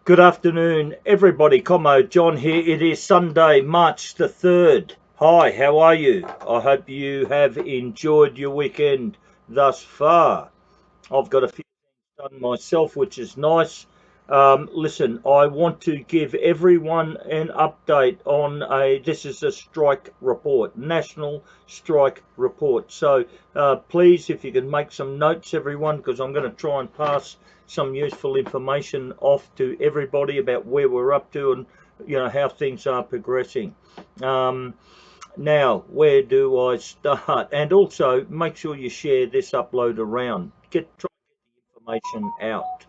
Good afternoon, everybody. Como John here. It is Sunday, March the 3rd. Hi, how are you? I hope you have enjoyed your weekend thus far. I've got a few things done myself, which is nice. Listen, I want to give everyone an update on this is a strike report, national strike report. So please, if you can make some notes, everyone, because I'm going to try and pass some useful information off to everybody about where we're up to and how things are progressing. Now, where do I start? And also, make sure you share this upload around. Try and get the information out.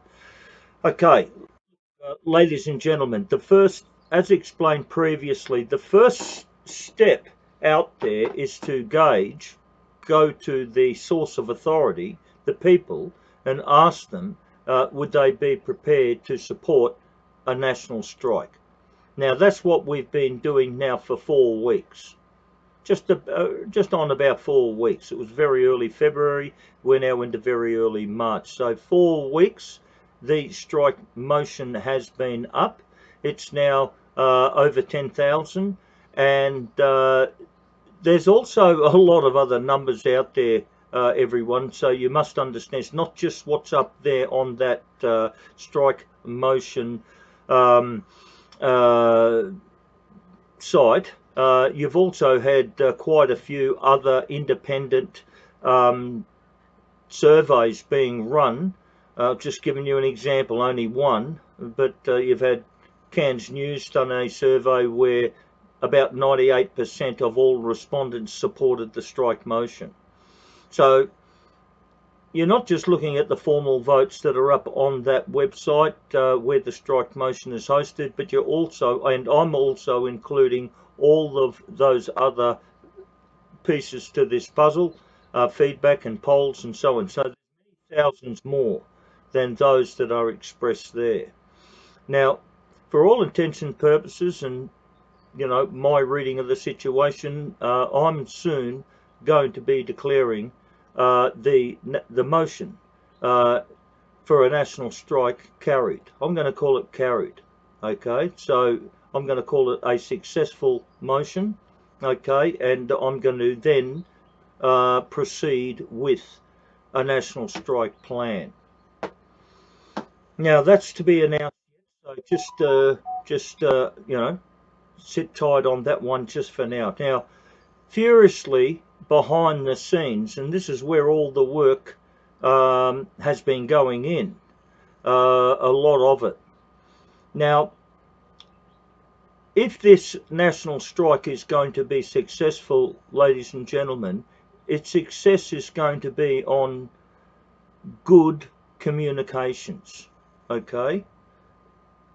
Okay, ladies and gentlemen, as explained previously, the first step out there is to go to the source of authority, the people, and ask them would they be prepared to support a national strike. Now, that's what we've been doing now for 4 weeks. Just on about 4 weeks. It was very early February. We're now into very early March. So 4 weeks, the strike motion has been up. It's now over 10,000, and there's also a lot of other numbers out there, everyone. So you must understand it's not just what's up there on that strike motion site. You've also had quite a few other independent surveys being run. Just giving you an example, only one, but you've had Cairns News done a survey where about 98% of all respondents supported the strike motion. So you're not just looking at the formal votes that are up on that website where the strike motion is hosted, but you're also, and I'm also including all of those other pieces to this puzzle, feedback and polls and so on. So there's many thousands more than those that are expressed there. Now, for all intents and purposes, and my reading of the situation, I'm soon going to be declaring the motion for a national strike carried. I'm going to call it carried. Okay, so I'm going to call it a successful motion. Okay, and I'm going to then proceed with a national strike plan. Now that's to be announced. So just sit tight on that one just for now. Now, furiously behind the scenes, and this is where all the work has been going in, a lot of it. Now, if this national strike is going to be successful, ladies and gentlemen, its success is going to be on good communications, okay?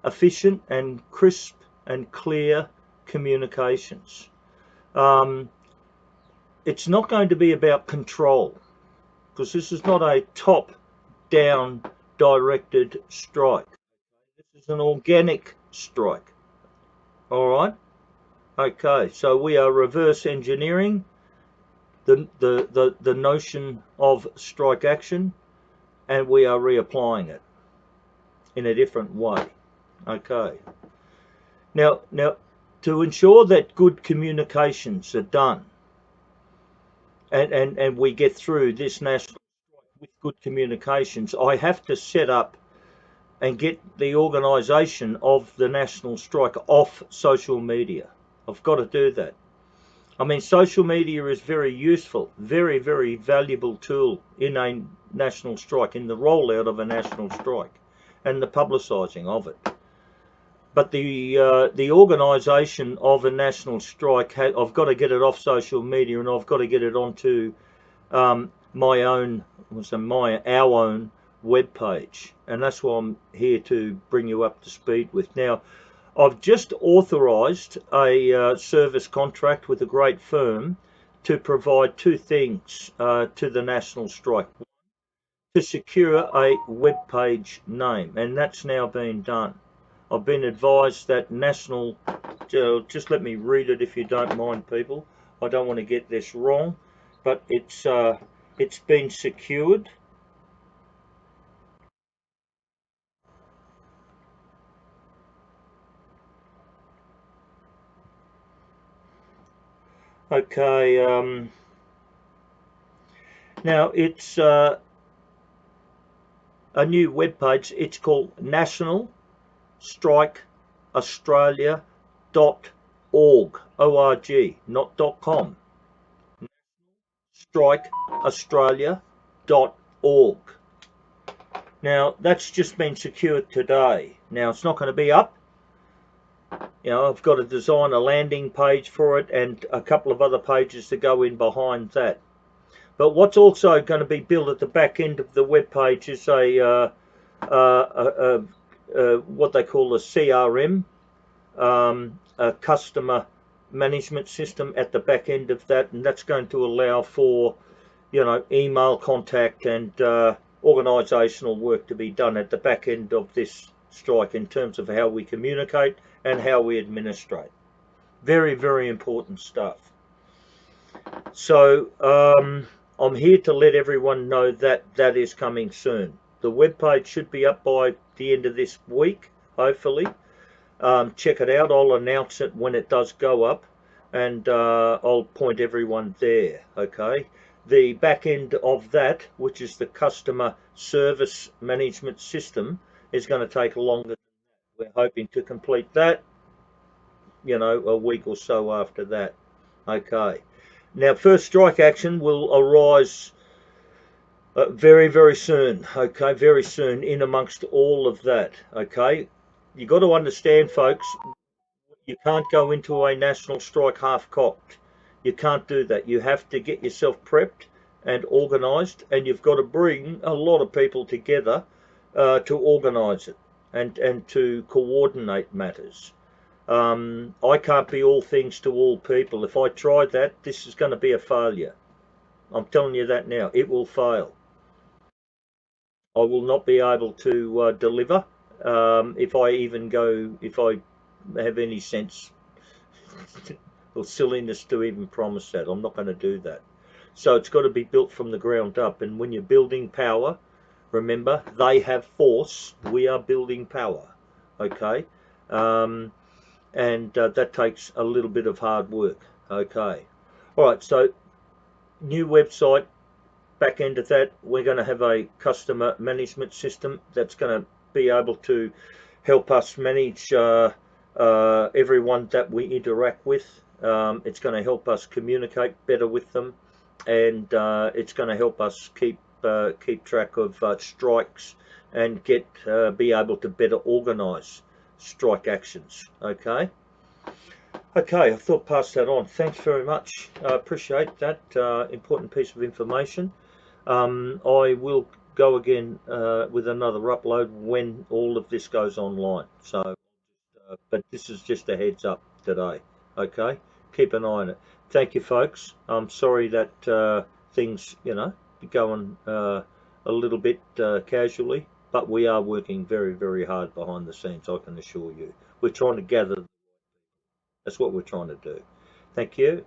Efficient and crisp and clear communications. It's not going to be about control, because this is not a top-down directed strike. This is an organic strike. All right? Okay, so we are reverse engineering the notion of strike action, and we are reapplying it in a different way. Okay. Now, to ensure that good communications are done, and we get through this national strike with good communications, I have to set up and get the organisation of the national strike off social media. I've got to do that. I mean, social media is very useful, very, very valuable tool in a national strike, in the rollout of a national strike and the publicising of it. But the organisation of a national strike, I've got to get it off social media, and I've got to get it onto our own web page, and that's why I'm here to bring you up to speed with. Now, I've just authorised a service contract with a great firm to provide two things to the national strike. To secure a web page name, and that's now been done. I've been advised that national, just let me read it if you don't mind, people. I don't want to get this wrong, but it's been secured. Okay, now it's a new web page. It's called nationalstrikeaustralia.org, O-R-G, not .com. strikeaustralia.org. Now that's just been secured today. Now it's not going to be up. You know, I've got to design a landing page for it and a couple of other pages to go in behind that. But what's also going to be built at the back end of the web page is what they call a CRM, a customer management system at the back end of that, and that's going to allow for, you know, email contact and organisational work to be done at the back end of this strike in terms of how we communicate and how we administrate. Very, very important stuff. So I'm here to let everyone know that that is coming soon. The webpage should be up by the end of this week, hopefully. Check it out. I'll announce it when it does go up, and I'll point everyone there. Okay. The back end of that, which is the customer service management system, is going to take longer. We're hoping to complete that, you know, a week or so after that. Okay. Now, first strike action will arise very, very soon. Okay, very soon in amongst all of that. Okay, you got to understand, folks, you can't go into a national strike half-cocked. You can't do that. You have to get yourself prepped and organised, and you've got to bring a lot of people together to organise it and to coordinate matters. I can't be all things to all people. If I tried that, this is going to be a failure. I'm telling you that now. It will fail. I will not be able to deliver if I have any sense or silliness to even promise that. I'm not going to do that. So it's got to be built from the ground up. And when you're building power, remember, they have force. We are building power. Okay. And that takes a little bit of hard work. Okay. All right. So new website. Back end of that, we're going to have a customer management system that's going to be able to help us manage everyone that we interact with. It's going to help us communicate better with them, and it's going to help us keep track of strikes and be able to better organise strike actions. Okay. Okay, I thought pass that on. Thanks very much. I appreciate that important piece of information. I will go again with another upload when all of this goes online. So, but this is just a heads up today. Okay, keep an eye on it. Thank you, folks. I'm sorry that things, you know, be going a little bit casually, but we are working very, very hard behind the scenes. I can assure you. We're trying to gather. That's what we're trying to do. Thank you.